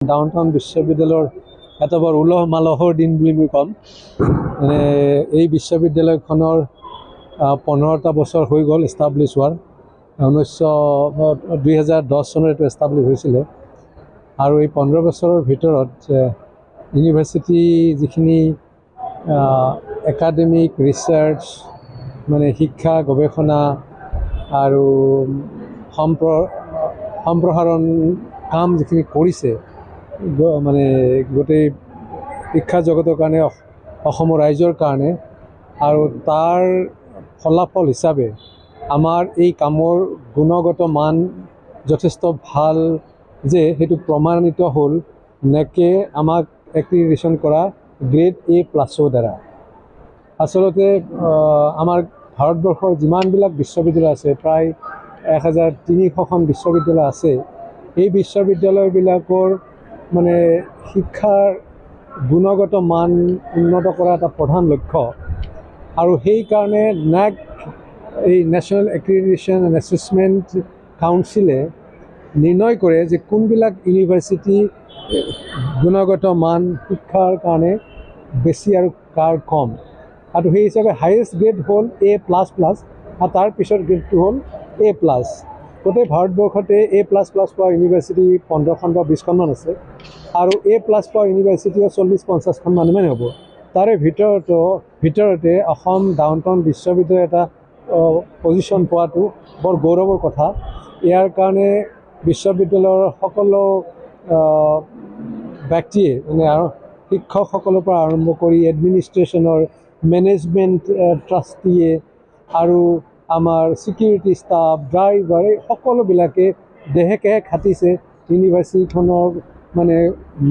Downtown বিশ্ববিদ্যালয়ৰ এটা বৰ উলহ মালহৰ দিন বুলি মই ক'ম। মানে এই বিশ্ববিদ্যালয়খনৰ 15টা বছৰ হৈ গ'ল এষ্টাব্লিছ হোৱাৰ। 2010 চনত এইটো এষ্টাব্লিছ হৈছিলে আৰু এই 15 বছৰৰ ভিতৰত ইউনিভাৰ্চিটি যিখিনি একাডেমিক ৰিচাৰ্চ মানে শিক্ষা গৱেষণা আৰু সম্প্ৰসাৰণ কাম যিখিনি কৰিছে মানে গোটেই শিক্ষা জগতৰ কাৰণে অসমৰ ৰাইজৰ কাৰণে আৰু তাৰ ফলাফল হিচাপে আমাৰ এই কামৰ গুণগত মান যথেষ্ট ভাল যে সেইটো প্ৰমাণিত হ'ল নেকে আমাক এক্ৰিডিটেশ্যন কৰা গ্ৰেড A+ দ্বাৰা। আচলতে আমাৰ ভাৰতবৰ্ষৰ যিমানবিলাক বিশ্ববিদ্যালয় আছে প্ৰায় 1300খন বিশ্ববিদ্যালয় আছে। এই বিশ্ববিদ্যালয়বিলাকৰ মানে শিক্ষাৰ গুণগত মান উন্নত কৰা এটা প্ৰধান লক্ষ্য আৰু সেইকাৰণে NAAC এই নেশ্যনেল এক্ৰিডিটেশ্যন এণ্ড এছেচমেণ্ট কাউন্সিলে নিৰ্ণয় কৰে যে কোনবিলাক ইউনিভাৰ্চিটি গুণগত মান শিক্ষাৰ কাৰণে বেছি আৰু কাৰ কম আৰু সেই হিচাপে হায়েষ্ট গ্ৰেড হ'ল A++ আৰু তাৰপিছত গ্ৰেডটো হ'ল A+। গোটেই ভাৰতবৰ্ষতে A++ পোৱা ইউনিভাৰ্চিটি 15খন বা 20খনমান আছে আৰু A+ পোৱা ইউনিভাৰ্চিটিও 40-50খন মানহে হ'ব। তাৰে ভিতৰতে অসম ডাউনটাউন বিশ্ববিদ্যালয় এটা পজিশ্যন পোৱাটো বৰ গৌৰৱৰ কথা। ইয়াৰ কাৰণে বিশ্ববিদ্যালয়ৰ সকলো ব্যক্তিয়ে মানে শিক্ষকসকলৰ পৰা আৰম্ভ কৰি এডমিনিষ্ট্ৰেশ্যনৰ মেনেজমেণ্ট ট্ৰাষ্টিয়ে আৰু আমাৰ ছিকিউৰিটি ষ্টাফ ড্ৰাইভাৰ সকলোবিলাকে দেহেকেহে খাটিছে ইউনিভাৰ্চিটিখনৰ মানে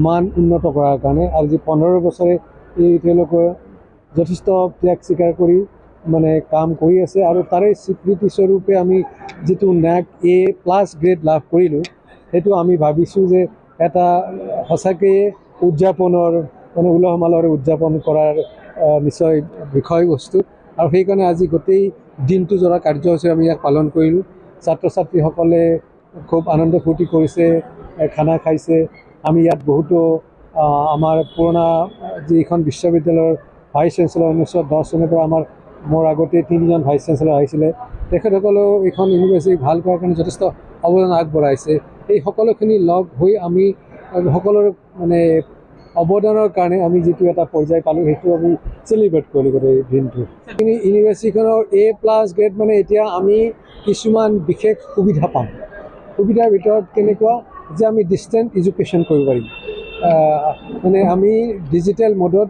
মান উন্নত কৰাৰ কাৰণে আৰু যি 15 বছৰে তেওঁলোকে যথেষ্ট ত্যাগ স্বীকাৰ কৰি মানে কাম কৰি আছে আৰু তাৰে স্বীকৃতিস্বৰূপে আমি যিটো NAAC A+ গ্ৰেড লাভ কৰিলোঁ সেইটো আমি ভাবিছোঁ যে এটা সঁচাকৈয়ে উদযাপনৰ মানে উলহ মালহেৰে উদযাপন কৰাৰ নিশ্চয় বিষয়বস্তু আৰু সেইকাৰণে আজি গোটেই দিনটো জোৰা কাৰ্যসূচী আমি ইয়াক পালন কৰিলোঁ। ছাত্ৰ ছাত্ৰীসকলে খুব আনন্দ ফূৰ্তি কৰিছে, খানা খাইছে। আমি ইয়াত বহুতো আমাৰ পুৰণা যিখন বিশ্ববিদ্যালয়ৰ ভাইচ চেঞ্চেলৰ 1910 চনৰ পৰা মোৰ আগতে 3জন ভাইচ চেঞ্চেলৰ আহিছিলে। তেখেতসকলেও এইখন ইউনিভাৰ্চিটি ভাল কৰাৰ কাৰণে যথেষ্ট অৱদান আগবঢ়াইছে। এই সকলোখিনি লগ হৈ আমি সকলোৰ মানে অৱদানৰ কাৰণে আমি যিটো এটা পৰ্যায় পালোঁ সেইটো আমি চেলিব্ৰেট কৰিলোঁ গোটেই দিনটো। ইউনিভাৰ্চিটিখনৰ A+ গ্ৰেড মানে এতিয়া আমি কিছুমান বিশেষ সুবিধা পাম। সুবিধাৰ ভিতৰত কেনেকুৱা যে আমি ডিষ্টেঞ্চ এডুকেশ্যন কৰিব পাৰিম। মানে আমি ডিজিটেল মোডত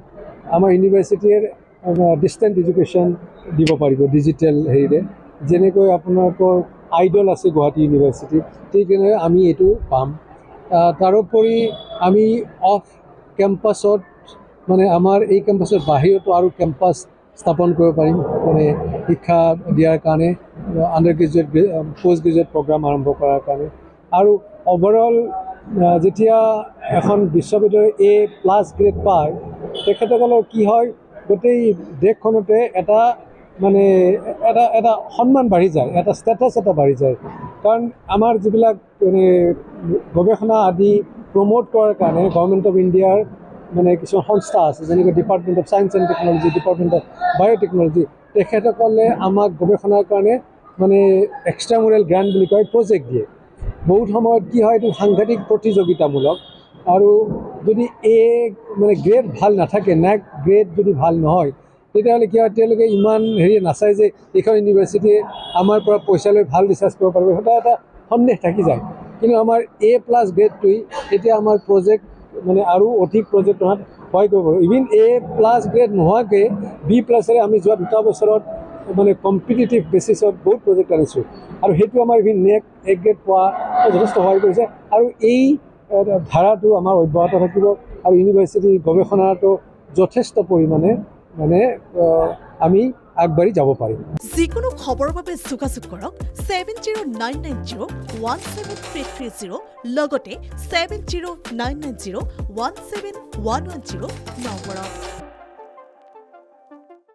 আমাৰ ইউনিভাৰ্চিটিৰ ডিষ্টেঞ্চ এডুকেশ্যন দিব পাৰিব ডিজিটেল হেৰিৰে। যেনেকৈ আপোনালোকৰ আইডল আছে গুৱাহাটী ইউনিভাৰ্চিটিত ঠিক তেনেকৈ আমি এইটো পাম। তাৰোপৰি আমি অফ কেম্পাছত মানে আমাৰ এই কেম্পাছৰ বাহিৰতো আৰু কেম্পাছ স্থাপন কৰিব পাৰিম মানে শিক্ষা দিয়াৰ কাৰণে undergraduate postgraduate programme আৰম্ভ কৰাৰ কাৰণে আৰু অভাৰঅল যেতিয়া এখন বিশ্ববিদ্যালয় A+ গ্ৰেড পায় তেখেতসকলৰ কি হয় গোটেই দেশখনতে এটা মানে এটা সন্মান বাঢ়ি যায়, এটা ষ্টেটাছ এটা বাঢ়ি যায়। কাৰণ আমাৰ যিবিলাক মানে গৱেষণা আদি প্ৰমোট কৰাৰ কাৰণে গভৰ্ণমেণ্ট অফ ইণ্ডিয়াৰ মানে কিছুমান সংস্থা আছে যেনেকৈ department of science and technology, department of biotechnology, তেখেতসকলে আমাক গৱেষণাৰ কাৰণে মানে এক্সট্ৰামুৰেল গ্ৰাণ্ট বুলি কয় প্ৰজেক্ট দিয়ে। বহুত সময়ত কি হয় এইটো সাংঘাতিক প্ৰতিযোগিতামূলক আৰু যদি মানে গ্ৰেড ভাল নাথাকে NAAC গ্ৰেড যদি ভাল নহয় তেতিয়াহ'লে কি হয় তেওঁলোকে ইমান হেৰি নাচায় যে এইখন ইউনিভাৰ্চিটিয়ে আমাৰ পৰা পইচা লৈ ভাল ৰিচাৰ্চ কৰিব পাৰিব, সেইটো এটা সন্দেহ থাকি যায়। কিন্তু আমাৰ A+ গ্ৰেডটোৱে এতিয়া আমাৰ প্ৰজেক্ট মানে আৰু অধিক প্ৰজেক্ট অনাত সহায় কৰিব পাৰোঁ। ইভিন A+ গ্ৰেড নোহোৱাকৈ B+ৰে আমি যোৱা 2 বছৰত মানে কম্পিটিটিভ বেচিছত বহুত প্ৰজেক্ট আনিছোঁ আৰু সেইটো আমাৰ ইভিন NAAC A গ্ৰেড পোৱা যথেষ্ট সহায় কৰিছে আৰু এই ধাৰাটো আমাৰ অব্যাহত থাকিব আৰু ইউনিভাৰ্চিটিৰ গৱেষণাটো যথেষ্ট পৰিমাণে মানে আমি আগবাঢ়ি যাব পাৰিম। যিকোনো খবৰৰ বাবে যোগাযোগ কৰক 7099017330 লগতে 7099017110 নম্বৰত।